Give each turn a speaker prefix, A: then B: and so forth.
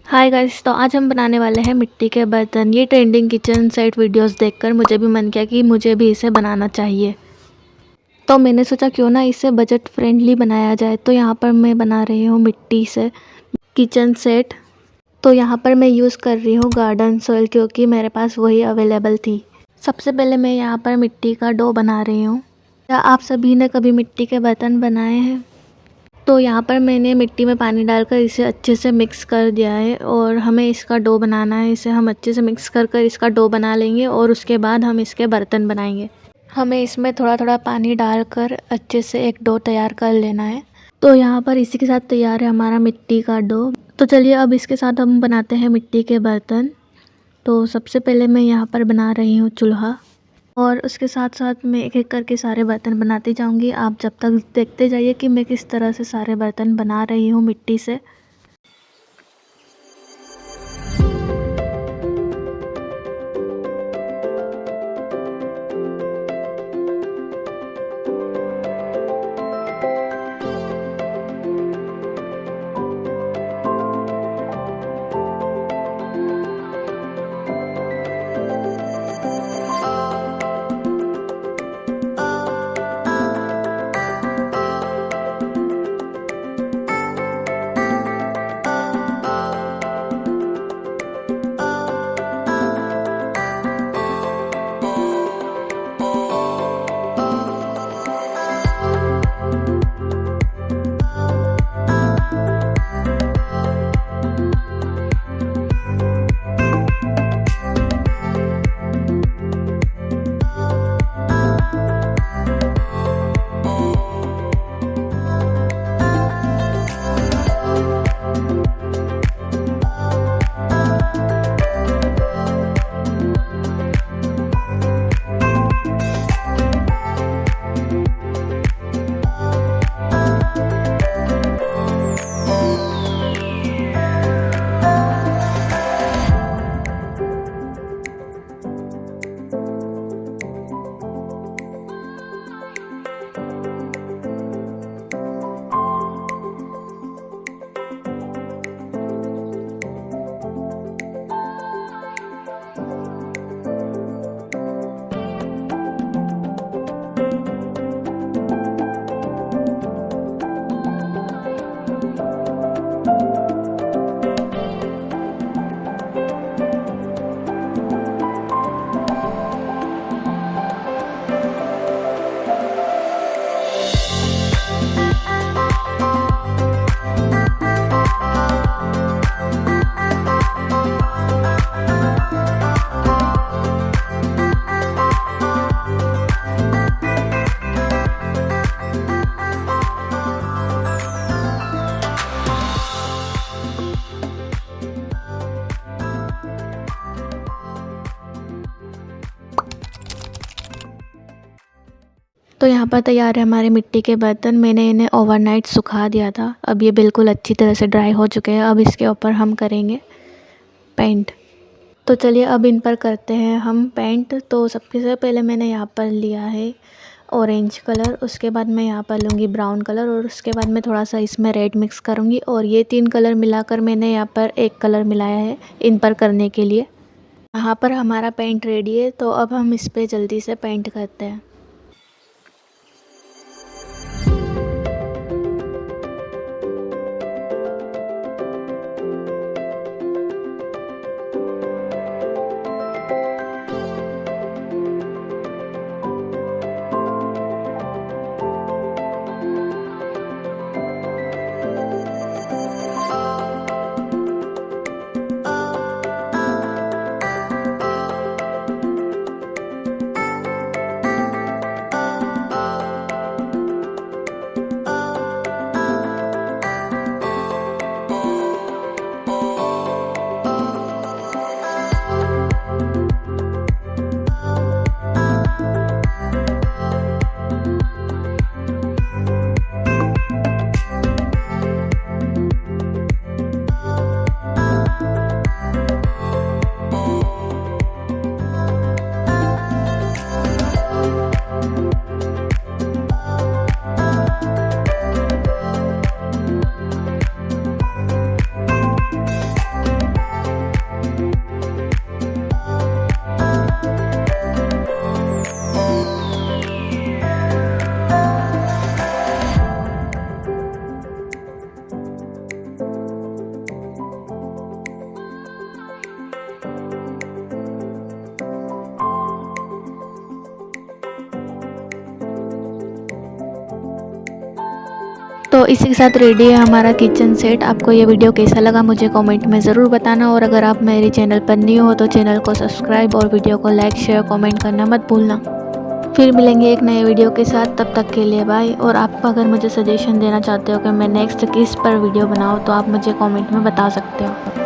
A: Hi guys, तो आज हम बनाने वाले हैं मिट्टी के बर्तन। ये ट्रेंडिंग किचन सेट वीडियोस देखकर मुझे भी मन किया कि मुझे भी इसे बनाना चाहिए। तो मैंने सोचा क्यों ना इसे बजट फ्रेंडली बनाया जाए। तो यहाँ पर मैं बना रही हूँ मिट्टी से किचन सेट। तो यहाँ पर मैं यूज़ कर रही हूँ गार्डन सॉइल, क्योंकि मेरे पास वही अवेलेबल थी। सबसे पहले मैं यहाँ पर मिट्टी का डो बना रही हूँ। क्या आप सभी ने कभी मिट्टी के बर्तन बनाए हैं? तो यहाँ पर मैंने मिट्टी में पानी डालकर इसे अच्छे से मिक्स कर दिया है और हमें इसका डो बनाना है। इसे हम अच्छे से मिक्स कर कर इसका डो बना लेंगे और उसके बाद हम इसके बर्तन बनाएंगे। हमें इसमें थोड़ा थोड़ा पानी डालकर अच्छे से एक डो तैयार कर लेना है। तो यहाँ पर इसी के साथ तैयार है हमारा मिट्टी का डो। तो चलिए अब इसके साथ हम बनाते हैं मिट्टी के बर्तन। तो सबसे पहले मैं यहाँ पर बना रही हूँ चूल्हा, और उसके साथ साथ मैं एक एक करके सारे बर्तन बनाती जाऊंगी। आप जब तक देखते जाइए कि मैं किस तरह से सारे बर्तन बना रही हूँ मिट्टी से। तो यहाँ पर तैयार है हमारे मिट्टी के बर्तन। मैंने इन्हें ओवरनाइट सुखा दिया था। अब ये बिल्कुल अच्छी तरह से ड्राई हो चुके हैं। अब इसके ऊपर हम करेंगे पेंट। तो चलिए अब इन पर करते हैं हम पेंट। तो सबसे पहले मैंने यहाँ पर लिया है ऑरेंज कलर, उसके बाद मैं यहाँ पर लूँगी ब्राउन कलर, और उसके बाद मैं थोड़ा सा इसमें रेड मिक्स करूँगी। और ये 3 कलर मिलाकर मैंने यहाँ पर एक कलर मिलाया है इन पर करने के लिए। यहाँ पर हमारा पेंट रेडी है। तो अब हम इस पर जल्दी से पेंट करते हैं। तो इसी के साथ रेडी है हमारा किचन सेट। आपको ये वीडियो कैसा लगा मुझे कमेंट में ज़रूर बताना, और अगर आप मेरे चैनल पर न्यू हो तो चैनल को सब्सक्राइब और वीडियो को लाइक शेयर कमेंट करना मत भूलना। फिर मिलेंगे एक नए वीडियो के साथ, तब तक के लिए बाय। और आप अगर मुझे सजेशन देना चाहते हो कि मैं नेक्स्ट किस पर वीडियो बनाऊँ तो आप मुझे कमेंट में बता सकते हो।